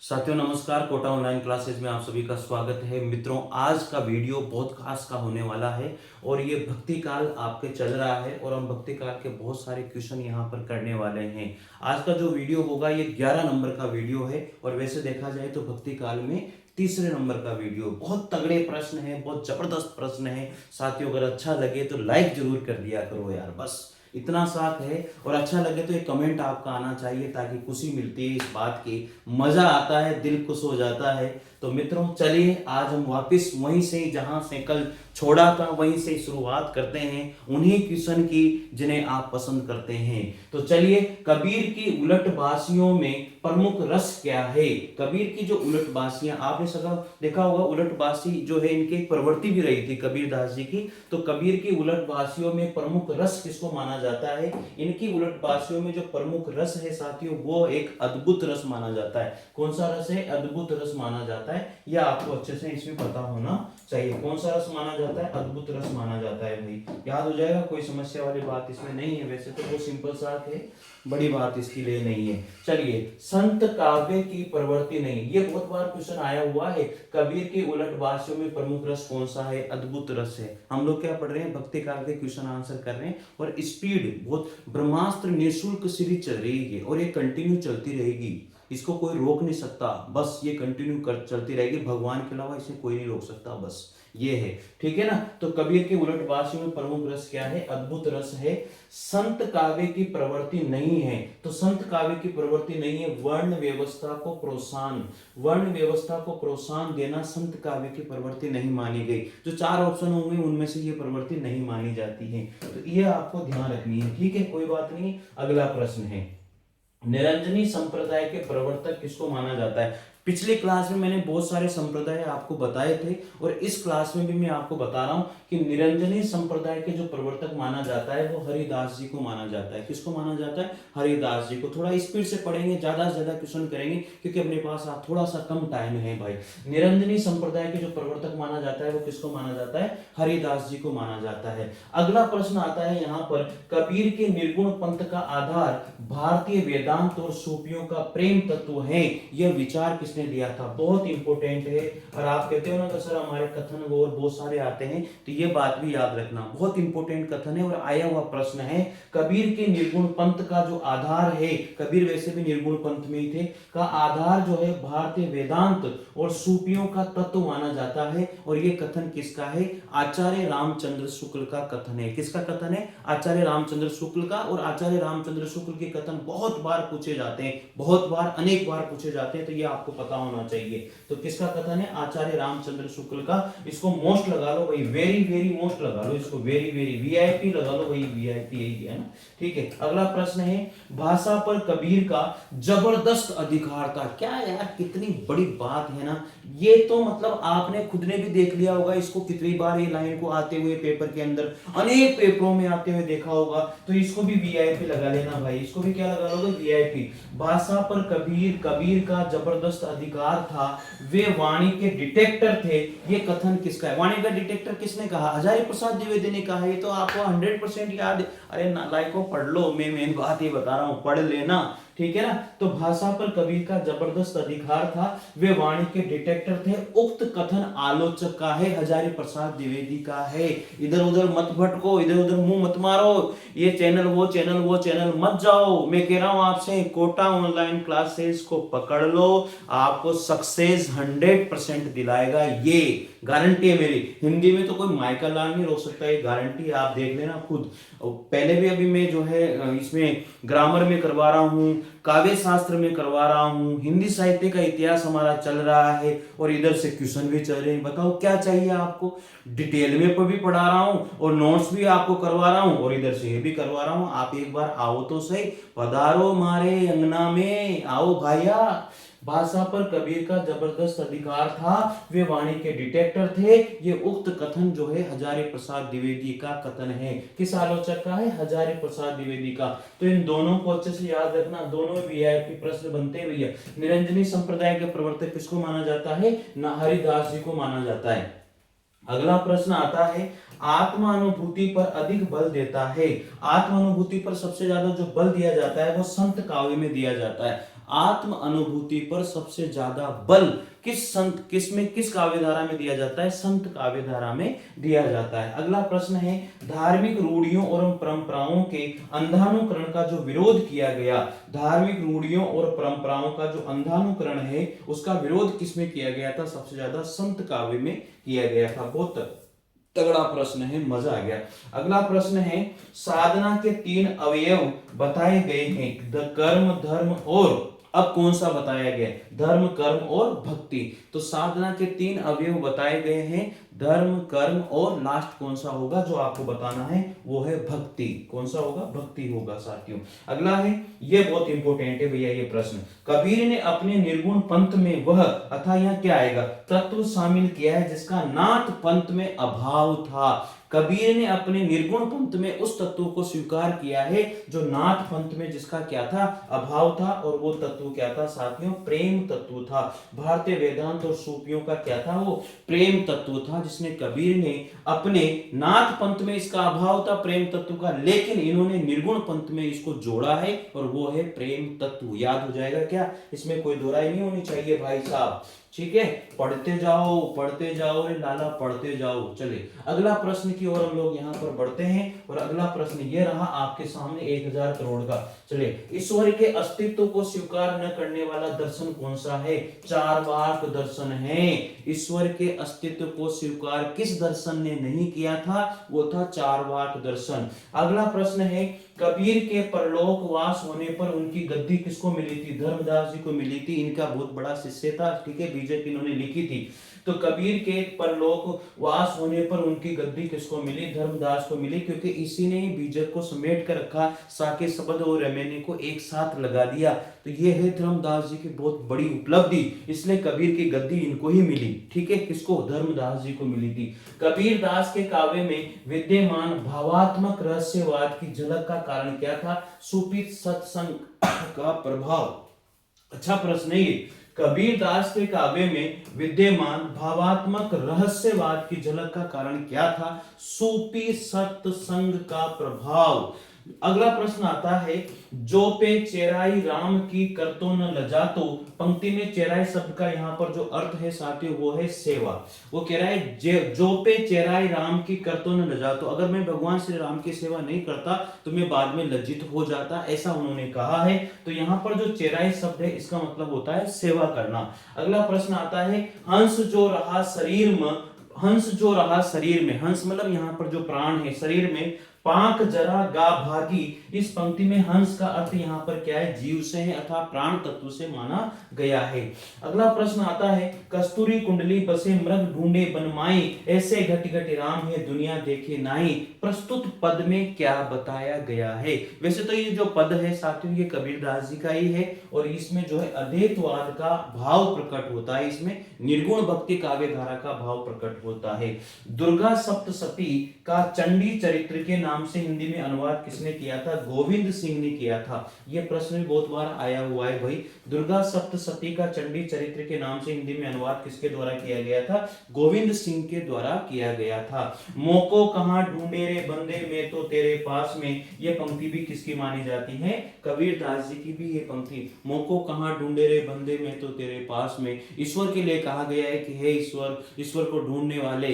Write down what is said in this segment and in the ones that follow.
साथियों नमस्कार। Kota online classes में आप सभी का स्वागत है। मित्रों, आज का वीडियो बहुत खास का होने वाला है और ये भक्ति काल आपके चल रहा है और हम भक्ति काल के बहुत सारे क्वेश्चन यहाँ पर करने वाले हैं। आज का जो वीडियो होगा ये 11 नंबर का वीडियो है और वैसे देखा जाए तो भक्ति काल में तीसरे नंबर का वीडियो। बहुत तगड़े प्रश्न है, बहुत जबरदस्त प्रश्न है। साथियों अगर अच्छा लगे तो लाइक जरूर कर दिया करो यार, बस इतना साथ है। और अच्छा लगे तो एक कमेंट आपका आना चाहिए ताकि खुशी मिलती है इस बात की, मजा आता है, दिल खुश हो जाता है। तो मित्रों चलिए आज हम वापस वहीं से जहां से कल छोड़ा था वहीं से शुरुआत करते हैं उन्हीं क्वेश्चन की जिन्हें आप पसंद करते हैं। तो चलिए, कबीर की उलटबासियों में प्रमुख रस क्या है। कबीर की जो उलटबासियां आपने सका देखा होगा, उलटबासी जो है इनकी एक प्रवृत्ति भी रही थी कबीर दास जी की। तो कबीर की उलटबासियों में प्रमुख रस किसको माना जाता है? इनकी उलटबासियों में जो प्रमुख रस है साथियों वो एक अद्भुत रस माना जाता है। कौन सा रस है? अद्भुत रस माना जाता है। यह आपको अच्छे से इसमें पता होना चाहिए। कौन सा रस माना जाता है? अद्भुत रस माना जाता है। भाई याद हो जाएगा, कोई समस्या वाली बात इसमें नहीं है। वैसे तो बहुत सिंपल सा है, बड़ी बात इसके लिए नहीं है। चलिए, संत काव्य की प्रवृत्ति नहीं, ये बहुत बार क्वेश्चन आया हुआ है। कबीर की उलटबासियों में प्रमुख रस कौन सा है? अद्भुत रस है। हम लोग क्या पढ़ रहे हैं? भक्ति काव्य के क्वेश्चन आंसर कर रहे हैं और स्पीड बहुत, ब्रह्मास्त्र निःशुल्क सीरीज चल रही है और ये कंटिन्यू चलती रहेगी। इसको कोई रोक नहीं सकता, बस ये कंटिन्यू कर चलती रहेगी। भगवान के अलावा इसे कोई नहीं रोक सकता, बस ये है। ठीक है ना? तो कबीर की उलटबासियों में प्रमुख रस क्या है? अद्भुत रस है। संत काव्य की प्रवृत्ति नहीं है। तो संत काव्य की प्रवृत्ति नहीं है। वर्ण व्यवस्था को प्रोत्साहन, वर्ण व्यवस्था को प्रोत्साहन देना संत काव्य की प्रवृत्ति नहीं मानी गई। जो चार ऑप्शन होंगे उनमें से ये प्रवृत्ति नहीं मानी जाती है। तो ये आपको ध्यान रखनी है। ठीक है, कोई बात नहीं। अगला प्रश्न है, निरंजनी संप्रदाय के प्रवर्तक किसको माना जाता है? पिछली क्लास में मैंने बहुत सारे संप्रदाय आपको बताए थे और इस क्लास में भी मैं आपको बता रहा हूं कि निरंजनी संप्रदाय के जो प्रवर्तक माना जाता है वो हरिदास जी को माना जाता है। किसको माना जाता है? हरिदास जी को। थोड़ा स्पीड से पढ़ेंगे, ज्यादा से ज्यादा क्वेश्चन करेंगे क्योंकि अपने पास थोड़ा सा कम टाइम है भाई। निरंजनी संप्रदाय के जो प्रवर्तक माना जाता है वो किसको माना जाता है? हरिदास जी को माना जाता है। अगला प्रश्न आता है यहाँ पर, कबीर के निर्गुण पंथ का आधार भारतीय वेदांत और सूफियों का प्रेम तत्व है, यह विचार किसने दिया था? बहुत इंपॉर्टेंट है। और आप कहते हो ना कि सर हमारे कथन और बहुत सारे आते हैं, तो ये बात भी याद रखना, बहुत इंपॉर्टेंट कथन है और आया हुआ प्रश्न है। कबीर के निर्गुण पंथ का जो आधार है, कबीर वैसे भी निर्गुण पंथ में ही थे, का आधार जो है भारतीय वेदांत और सूफियों का तत्व माना जाता है। और ये कथन किसका है? आचार्य रामचंद्र शुक्ल का कथन है। किसका कथन है? आचार्य रामचंद्र शुक्ल का। और आचार्य रामचंद्र शुक्ल के कथन बहुत बार पूछे जाते हैं, बहुत बार, अनेक बार पूछे जाते हैं, तो ये आपको पता होना चाहिए। तो किसका कथन है? आचार्य रामचंद्र शुक्ल का। इसको मोस्ट लगा लो भाई, वेरी वेरी मोस्ट लगा लो इसको, वेरी वेरी वीआईपी लगा लो भाई, वीआईपी यही है ना। ठीक है, अगला प्रश्न है, भाषा पर कबीर का जबरदस्त अधिकार था। क्या यार, कितनी बड़ी बात है ना। ये तो मतलब आपने खुद ने भी देख लिया होगा इसको, कितनी बार ये लाइन को आते हुए पेपर के अंदर, अनेक पेपरों में आते हुए देखा होगा। तो इसको भी वीआईपी लगा लेना भाई, इसको भी क्या लगा लोगे? वीआईपी। भाषा पर कबीर का जबरदस्त अधिकार था, वे वाणी के डिटेक्टर थे, ये कथन किसका है? वाणी का डिटेक्टर किसने कहा? हजारी प्रसाद द्विवेदी ने कहा। ये तो आपको 100% याद है। अरे नालायकों, पढ़ लो, मैं मेन बात ये बता रहा हूं, पढ़ लेना। ठीक है ना? तो भाषा पर कबीर का जबरदस्त अधिकार था, वे वाणी के डिटेक्टर थे। उक्त कथन आलोचक का है, हजारी प्रसाद द्विवेदी का है। इधर उधर मत भटको, इधर उधर मुंह मत मारो, ये चैनल वो चैनल वो चैनल मत जाओ। मैं कह रहा हूं आपसे, कोटा ऑनलाइन क्लासेस को पकड़ लो, आपको सक्सेस 100% दिलाएगा, ये गारंटी है मेरी। हिंदी में तो कोई माइकल लाल नहीं रोक सकता, ये गारंटी आप देख लेना खुद। पहले भी अभी मैं जो है इसमें ग्रामर में करवा रहा हूँ, काव्य शास्त्र में करवा रहा हूँ, हिंदी साहित्य का इतिहास हमारा चल रहा है और इधर से क्वेश्चन भी चल रहे हैं। बताओ क्या चाहिए आपको? डिटेल में भी पढ़ा रहा हूँ और नोट्स भी आपको करवा रहा हूँ और इधर से ये भी करवा रहा हूँ। आप एक बार आओ तो सही, पधारो मारे अंगना में, आओ भाइया। भाषा पर कबीर का जबरदस्त अधिकार था, वे वाणी के डिटेक्टर थे, ये उक्त कथन जो है हजारी प्रसाद द्विवेदी का कथन है। किस आलोचक का है? हजारी प्रसाद द्विवेदी का। तो इन दोनों को अच्छे से याद रखना, दोनों वीआईपी प्रश्न बनते हुए है। निरंजनी संप्रदाय के प्रवर्तक किसको माना जाता है? ना, हरिदास जी को माना जाता है। अगला प्रश्न आता है, आत्मानुभूति पर अधिक बल देता है। आत्मानुभूति पर सबसे ज्यादा जो बल दिया जाता है वो संत काव्य में दिया जाता है। आत्म अनुभूति पर सबसे ज्यादा बल किस काव्य धारा में दिया जाता है? संत काव्य धारा में दिया जाता है। अगला प्रश्न है, धार्मिक रूढ़ियों और परंपराओं के अंधानुकरण का जो विरोध किया गया, धार्मिक रूढ़ियों और परंपराओं का जो अंधानुकरण है उसका विरोध किसमें किया गया था? सबसे ज्यादा संत काव्य में किया गया था। बहुत तगड़ा प्रश्न है, मजा आ गया। अगला प्रश्न है, साधना के 3 अवयव बताए गए हैं, कर्म, धर्म और, अब कौन सा बताया गया? धर्म, कर्म और भक्ति। तो साधना के 3 अवयव बताए गए हैं, धर्म, कर्म और लास्ट कौन सा होगा जो आपको बताना है? वो है भक्ति। कौन सा होगा? भक्ति होगा साथियों। अगला है, ये बहुत इंपॉर्टेंट है भैया ये प्रश्न, कबीर ने अपने निर्गुण पंथ में वह, अथा यहाँ क्या आएगा? तत्व शामिल किया है जिसका नाथ पंथ में अभाव था। कबीर ने अपने निर्गुण पंथ में उस तत्व को स्वीकार किया है जो नाथ पंथ में जिसका क्या था? अभाव था। और वो तत्व क्या था साथियों? प्रेम तत्व था। भारतीय वेदांत और सूफियों का क्या था? वो प्रेम तत्व था, जिसने कबीर ने अपने नाथ पंथ में इसका अभाव था प्रेम तत्व का, लेकिन इन्होंने निर्गुण पंथ में इसको जोड़ा है और वो है प्रेम तत्व। याद हो जाएगा क्या? इसमें कोई दोहराई नहीं होनी चाहिए भाई साहब। ठीक है, पढ़ते जाओ रे लाला, पढ़ते जाओ। चले अगला प्रश्न की ओर हम लोग यहाँ पर बढ़ते हैं, और अगला प्रश्न ये रहा आपके सामने 1000 करोड़ का। चले, ईश्वर के अस्तित्व को स्वीकार न करने वाला दर्शन कौन सा है? चार्वाक दर्शन है। ईश्वर के अस्तित्व को स्वीकार किस दर्शन ने नहीं किया था? वो था चार्वाक दर्शन। अगला प्रश्न है, कबीर के परलोकवास होने पर उनकी गद्दी किसको मिली थी? धर्मदास जी को मिली थी। इनका बहुत बड़ा शिष्य था। ठीक है, बीजेपी इन्होंने लिखी थी। तो कबीर के परलोकवास होने पर उनकी गद्दी किसको मिली? धर्मदास को मिली, क्योंकि इसी ने ही बीजक को समेट कर रखा, साके शब्द और रमैने को एक साथ लगा दिया। तो ये है धर्मदास जी की बहुत बड़ी उपलब्धि, इसलिए कबीर की गद्दी इनको ही मिली। ठीक है, किसको? धर्मदास जी को मिली थी। कबीर दास के काव्य में विद्यमान भावात्मक रहस्यवाद की झलक का कारण क्या था? सूफी सत्संग का प्रभाव। अच्छा प्रश्न है ये। कबीर दास के काव्य में विद्यमान भावात्मक रहस्यवाद की झलक का कारण क्या था? सूफी सत्संग का प्रभाव। अगला प्रश्न आता है, जो पे चेराई राम की करतो न लजातो। पंक्ति में चेराई शब्द का यहाँ पर जो अर्थ है साथियों वो है सेवा। वो कह रहा है जो पे चेराई राम की करतो न लजातो, अगर मैं भगवान श्री राम की सेवा नहीं करता तो मैं बाद में लज्जित हो जाता, ऐसा उन्होंने कहा है। तो यहाँ पर जो चेराई शब्द है इसका मतलब होता है सेवा करना। अगला प्रश्न आता है, हंस जो रहा शरीर में, हंस मतलब यहाँ पर जो प्राण है शरीर में, पांक जरा गा भागी। इस पंक्ति में हंस का अर्थ यहाँ पर क्या है? जीव से है अर्थात प्राण तत्व से माना गया है। अगला प्रश्न आता है, कस्तूरी कुंडली बसे मृग ढूंढे बनमाई, ऐसे घट घट राम है दुनिया देखे नाई। प्रस्तुत पद में क्या बताया गया है? वैसे तो ये जो पद है साथियों ये कबीरदास जी का ही है, और इसमें जो है अद्वैतवाद का भाव प्रकट होता है, इसमें निर्गुण भक्ति काव्य धारा का भाव प्रकट होता है। दुर्गा सप्तशती का चंडी चरित्र के नाम से हिंदी में अनुवाद किसने किया था? गोविंद सिंह ने किया था। यह प्रश्न भी बहुत बार आया हुआ है भाई। दुर्गा सप्तशती का चंडी चरित्र के नाम से हिंदी में अनुवाद किसके द्वारा किया गया था? गोविंद सिंह के द्वारा किया गया था। मोको कहां ढूंढे रे बंदे मैं तो तेरे पास में, यह पंक्ति भी किसकी मानी जाती है? कबीरदास जी की भी ये पंक्ति, मोको कहां ढूंढे रे बंदे मैं तो तेरे पास में। ईश्वर के लिए कहा गया है कि हे ईश्वर, ईश्वर को ढूंढने वाले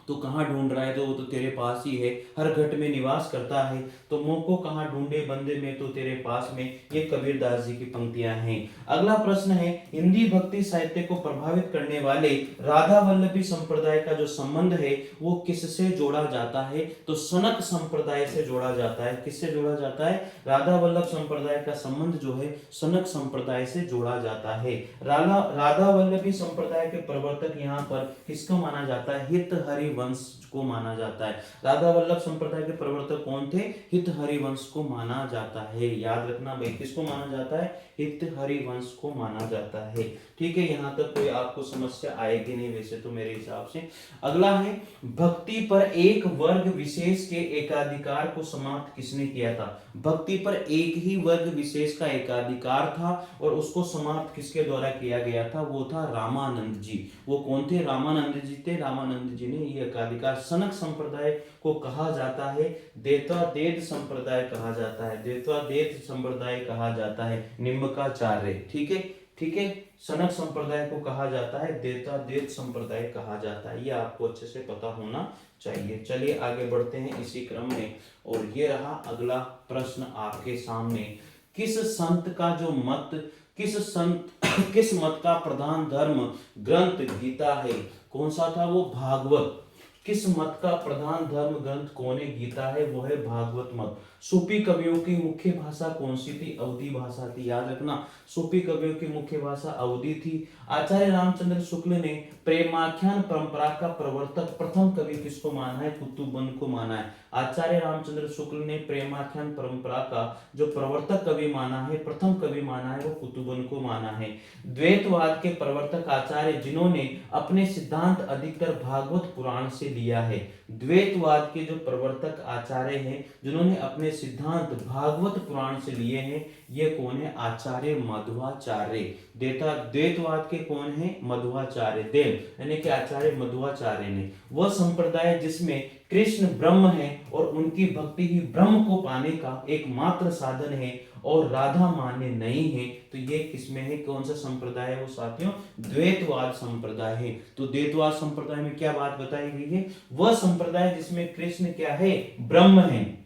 तो कहाँ ढूंढ रहा है? तो वो तो तेरे पास ही है, हर घट में निवास करता है। तो मोको कहाँ ढूंढे बंदे में तो तेरे पास में, ये कबीरदास जी की पंक्तियां हैं। अगला प्रश्न है, हिंदी भक्ति साहित्य को प्रभावित करने वाले राधा वल्लभी संप्रदाय का जो संबंध है वो किससे जोड़ा जाता है? तो सनक संप्रदाय से जोड़ा जाता है। किससे जोड़ा जाता है? राधा वल्लभ संप्रदाय का संबंध जो है सनक संप्रदाय से जोड़ा जाता है। राधा वल्लभी संप्रदाय के प्रवर्तक यहाँ पर किसको माना जाता है? हित हरि वंश को माना जाता है। राधा वल्लभ संप्रदाय के प्रवर्तक कौन थे? हित हरिवंश को माना जाता है। याद रखना भाई, किसको माना जाता है? हित हरिवंश को माना जाता है। ठीक है, यहां तक कोई आपको समस्या आएगी नहीं वैसे तो मेरे हिसाब से। अगला है, भक्ति पर एक वर्ग विशेष के एकाधिकार को समाप्त किसने किया था? भक्ति पर एक ही वर्ग विशेष का एकाधिकार था और उसको समाप्त किसके द्वारा किया गया था? वो था रामानंद जी। वो कौन थे? रामानंद जी थे। रामानंद जी ने संपत्ति एकाधिकार। सनक संप्रदाय को कहा जाता है द्वैताद्वैत संप्रदाय कहा जाता है, द्वैताद्वैत संप्रदाय कहा जाता है निम्बकाचार्य। ठीक है, ठीक है, सनक संप्रदाय को कहा जाता है द्वैताद्वैत संप्रदाय कहा जाता है, ये आपको अच्छे से पता होना चाहिए। चलिए आगे बढ़ते हैं इसी क्रम में, और ये रहा अगला प्रश्न आपके सामने। किस संत का जो मत, किस संत किस मत का प्रधान धर्म ग्रंथ गीता है? कौन सा था वो? भागवत। किस मत का प्रधान धर्म ग्रंथ कौन है? गीता है, वो है भागवत मत। सूफी कवियों की मुख्य भाषा कौन सी थी? अवधी भाषा थी, याद रखना, सूफी कवियों की मुख्य भाषा अवधी थी। आचार्य रामचंद्र शुक्ल ने प्रेमाख्यान परंपरा का प्रवर्तक प्रथम कवि किसको माना है? कुतुबन को माना है। आचार्य रामचंद्र शुक्ल ने प्रेमाख्यान परंपरा का जो प्रवर्तक कवि माना है, प्रथम कवि माना है, वो कुतुबन को माना है। द्वैतवाद के प्रवर्तक आचार्य जिन्होंने अपने सिद्धांत अधिकतर भागवत पुराण से लिया है। द्वैतवाद के जो प्रवर्तक आचार्य हैं जिन्होंने अपने सिद्धांत भागवत पुराण से लिए हैं, ये कौन है? आचार्य मध्वाचार्य। द्वैतवाद के कौन है? मध्वाचार्य, देव यानी कि आचार्य मध्वाचार्य ने। वह संप्रदाय जिसमें कृष्ण ब्रह्म है और उनकी भक्ति ही ब्रह्म को पाने का एकमात्र साधन है और राधा मान्य नहीं है, तो ये किसमें है? कौन सा संप्रदाय है वो साथियों? द्वैतवाद संप्रदाय है। तो द्वैतवाद संप्रदाय में क्या बात बताई गई है? वह संप्रदाय जिसमें कृष्ण क्या है? ब्रह्म है,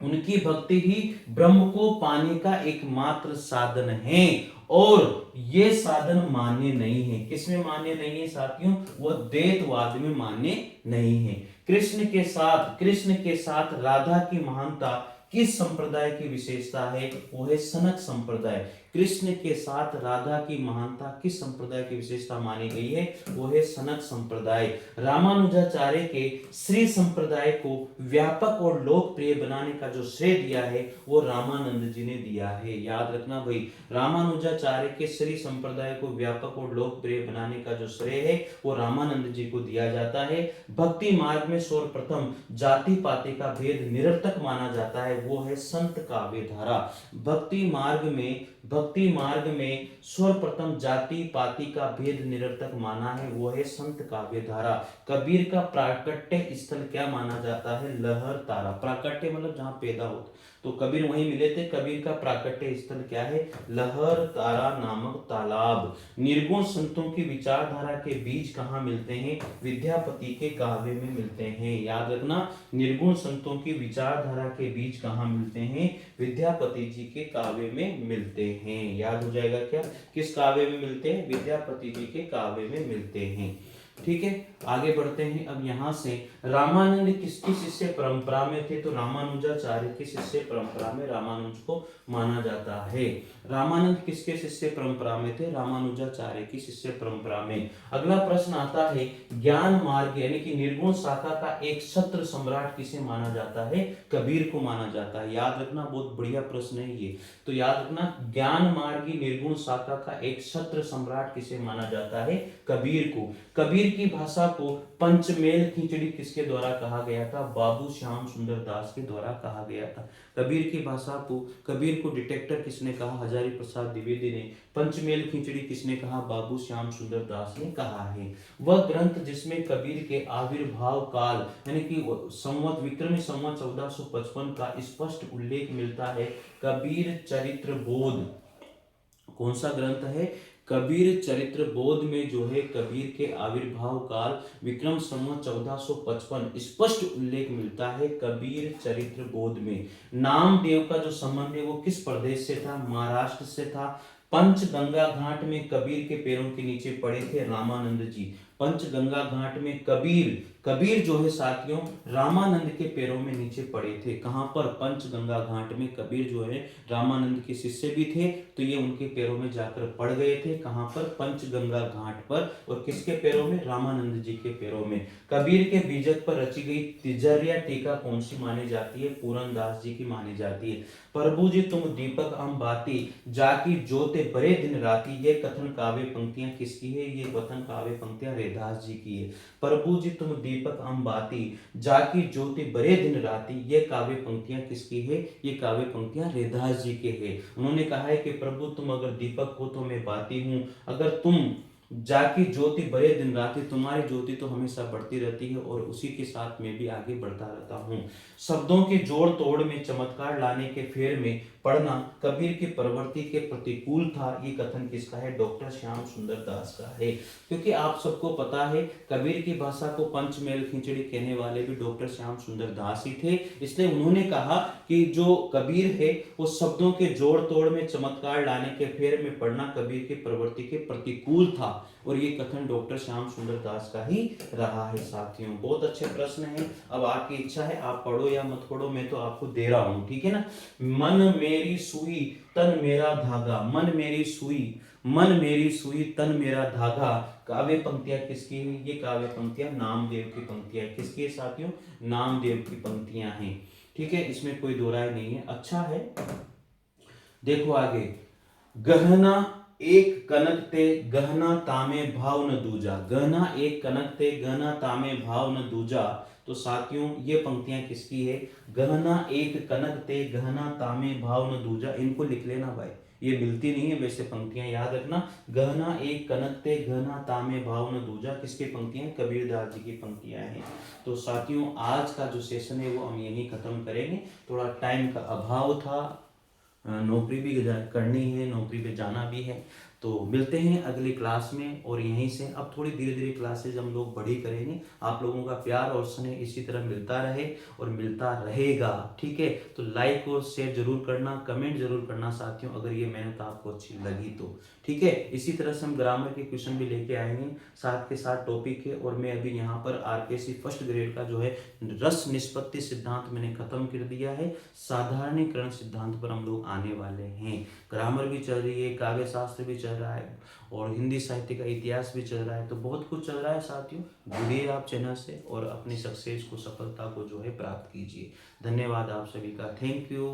उनकी भक्ति ही ब्रह्म को पाने का एकमात्र साधन है और ये साधन मान्य नहीं है। किसमें मान्य नहीं है साथियों? वह द्वैतवाद में मान्य नहीं है। कृष्ण के साथ राधा की महानता किस संप्रदाय की विशेषता है? वो है सनक संप्रदाय। कृष्ण के साथ राधा की महानता किस संप्रदाय की विशेषता मानी गई है? वो है सनक संप्रदाय। रामानुजाचार्य के श्री संप्रदाय को व्यापक और लोकप्रिय बनाने का जो श्रेय दिया है वो रामानंद जी ने दिया है। याद रखना भाई, रामानुजाचार्य के श्री संप्रदाय को व्यापक और लोकप्रिय बनाने का जो श्रेय है वो रामानंद जी को दिया जाता है। भक्ति मार्ग में सर्वप्रथम जाति पाति का भेद निरर्थक माना जाता है, वो है संत काव्य धारा। भक्ति मार्ग में सर्वप्रथम जाति पाति का भेद निरर्थक माना है, वो है संत काव्य धारा। कबीर का प्राकट्य स्थल क्या माना जाता है? लहर तारा। प्राकट्य मतलब जहां पैदा होता, तो कबीर वहीं मिले थे। कबीर का प्राकट्य स्थल क्या है? लहर तारा नामक तालाब। निर्गुण संतों की विचारधारा के बीज कहाँ मिलते हैं? विद्यापति के काव्य में मिलते हैं। याद रखना, निर्गुण संतों की विचारधारा के बीज कहाँ मिलते हैं? विद्यापति जी के काव्य में मिलते हैं। याद हो जाएगा क्या? किस काव्य में मिलते हैं? विद्यापति जी के काव्य में मिलते हैं। ठीक है, आगे बढ़ते हैं। अब यहाँ से रामानंद किसकी शिष्य परंपरा में थे? तो रामानुजाचार्य की शिष्य परंपरा में रामानुज को माना जाता है। रामानंद किसके शिष्य परंपरा में थे? रामानुजाचार्य की शिष्य परंपरा में। अगला प्रश्न आता है, ज्ञान मार्ग यानी कि निर्गुण शाखा का एक छत्र सम्राट किसे माना जाता है? कबीर को माना जाता है। याद रखना, बहुत बढ़िया प्रश्न है ये। तो याद रखना, ज्ञान मार्गी निर्गुण शाखा का एक छत्र सम्राट किसे माना जाता है? कबीर को। कबीर की भाषा को पंचमेल खिचड़ी किसके द्वारा कहा गया था? बाबू श्याम सुंदर दास के द्वारा कहा गया था। कबीर की भाषा को, कबीर को डिटेक्टर किसने कहा? हजारी प्रसाद द्विवेदी ने। पंचमेल खिचड़ी किसने कहा? बाबू श्याम सुंदर दास ने कहा है। वह ग्रंथ जिसमें कबीर के आविर्भाव काल यानी कि संवत विक्रमी संवत 1455 का स्पष्ट उल्लेख मिलता है, कबीर चरित्र बोध। कौन सा ग्रंथ है? कबीर चरित्र बोध में जो है कबीर के आविर्भाव काल विक्रम संवत 1455 स्पष्ट उल्लेख मिलता है कबीर चरित्र बोध में। नामदेव का जो संबंध है वो किस प्रदेश से था? महाराष्ट्र से था। पंचगंगा घाट में कबीर के पैरों के नीचे पड़े थे रामानंद जी। पंचगंगा घाट में कबीर जो है साथियों रामानंद के पैरों में नीचे पड़े थे। कहां पर? पंचगंगा घाट में कबीर जो है रामानंद के शिष्य भी थे, तो ये उनके पैरों में जाकर पड़ गए थे। कहां पर? पंचगंगा घाट पर। और किसके पैरों में? रामानंद जी के पैरों में। कबीर के बीजक पर रची गई तिजरिया टीका कौन सी मानी जाती है? पूरनदास जी की मानी जाती है। प्रभु जी तुम दीपक हम बाती जाकी जोते बड़े दिन राती, ये कथन काव्य पंक्तियां किसकी है? ये कथन काव्य पंक्तियां रैदास जी की है। प्रभु जी तुम दीपक हम बाती जाकी ज्योति बड़े दिन राती, ये काव्य पंक्तियां किसकी है? ये काव्य पंक्तियां रैदास जी के है। उन्होंने कहा है कि प्रभु तुम अगर दीपक हो तो मैं बाती हूँ, अगर तुम जाकी ज्योति बड़े दिन राति, तुम्हारी ज्योति तो हमेशा बढ़ती रहती है और उसी के साथ मैं भी आगे बढ़ता रहता हूँ। शब्दों के जोड़ तोड़ में चमत्कार लाने के फेर में पढ़ना कबीर की प्रवृत्ति के प्रतिकूल था। ये कथन किसका है? डॉक्टर श्याम सुंदर दास का है। क्योंकि आप सबको पता है कबीर की भाषा को पंचमेल खिचड़ी कहने वाले भी डॉक्टर श्याम सुंदर दास ही थे। इसलिए उन्होंने कहा कि जो कबीर है वो शब्दों के जोड़ तोड़ में चमत्कार लाने के फेर में पढ़ना कबीर की प्रवृत्ति के प्रतिकूल था। और ये कथन डॉक्टर श्याम सुंदर दास का ही रहा है साथियों। बहुत अच्छे प्रश्न है। अब आपकी इच्छा है आप पढ़ो या मत पढ़ो, मैं तो आपको दे रहा हूं, ठीक है ना। मन मेरी सुई तन मेरा धागा, मन मेरी सुई, मन मेरी सुई तन मेरा धागा। काव्य पंक्तियां किसकी है? ये काव्य पंक्तियां नामदेव की पंक्तियां। किसकी है साथियों? नामदेव की पंक्तियां हैं, ठीक है, इसमें कोई दो राय नहीं है। अच्छा है, देखो आगे, गहना एक कनक ते गहना तामे भाव न दूजा, गहना एक कनक ते गहना तामे भाव न दूजा। तो साथियों ये पंक्तियां किसकी है? गहना एक कनक ते गहना तामे भाव न दूजा। इनको लिख लेना भाई, ये मिलती नहीं है वैसे पंक्तियां, याद रखना। गहना एक कनक ते गहना तामे भाव न दूजा, किसकी पंक्तियां? कबीरदास जी की पंक्तियां हैं। तो साथियों आज का जो सेशन है वो हम यहीं खत्म करेंगे। थोड़ा टाइम का अभाव था, नौकरी भी करनी है, नौकरी पे जाना भी है। तो मिलते हैं अगली क्लास में। और यहीं से अब थोड़ी धीरे धीरे क्लासेज हम लोग बड़ी करेंगे। आप लोगों का प्यार और स्नेह इसी तरह मिलता रहे और मिलता रहेगा, ठीक है। तो लाइक और शेयर जरूर करना, कमेंट जरूर करना साथियों, अगर ये मेहनत आपको अच्छी लगी तो, ठीक है। इसी तरह से हम ग्रामर के क्वेश्चन भी लेके आएंगे, साथ के साथ टॉपिक है। और मैं अभी यहाँ पर आरकेसी फर्स्ट ग्रेड का जो है रस निष्पत्ति सिद्धांत मैंने खत्म कर दिया है। साधारणीकरण सिद्धांत पर हम लोग आने वाले हैं। ग्रामर भी चल रही है, काव्य शास्त्र भी चल रहा है और हिंदी साहित्य का इतिहास भी चल रहा है। तो बहुत कुछ चल रहा है साथियों। जुड़िए आप चैनल से और अपनी सक्सेस को, सफलता को जो है प्राप्त कीजिए। धन्यवाद आप सभी का, थैंक यू।